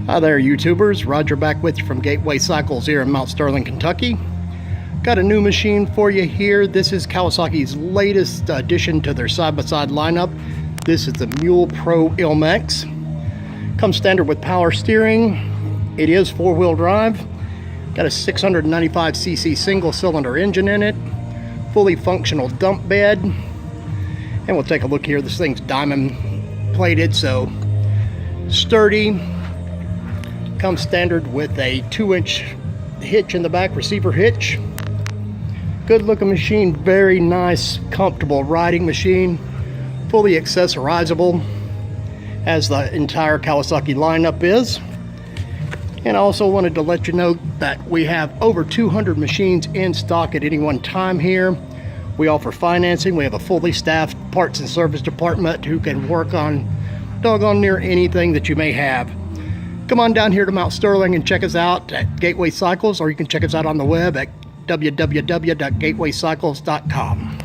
Hi there, YouTubers. Roger back with you from Gateway Cycles here in Mount Sterling, Kentucky. Got a new machine for you here. This is Kawasaki's latest addition to their side-by-side lineup. This is the Mule Pro Mx. Comes standard with power steering. It is four-wheel drive. Got a 695cc single-cylinder engine in it. Fully functional dump bed. And we'll take a look here. This thing's diamond plated, so sturdy. Comes standard with a 2-inch hitch in the back, receiver hitch. Good looking machine, very nice, comfortable riding machine. Fully accessorizable, as the entire Kawasaki lineup is. And I also wanted to let you know that we have over 200 machines in stock at any one time here. We offer financing. We have a fully staffed parts and service department who can work on doggone near anything that you may have. Come on down here to Mount Sterling and check us out at Gateway Cycles, or you can check us out on the web at www.gatewaycycles.com.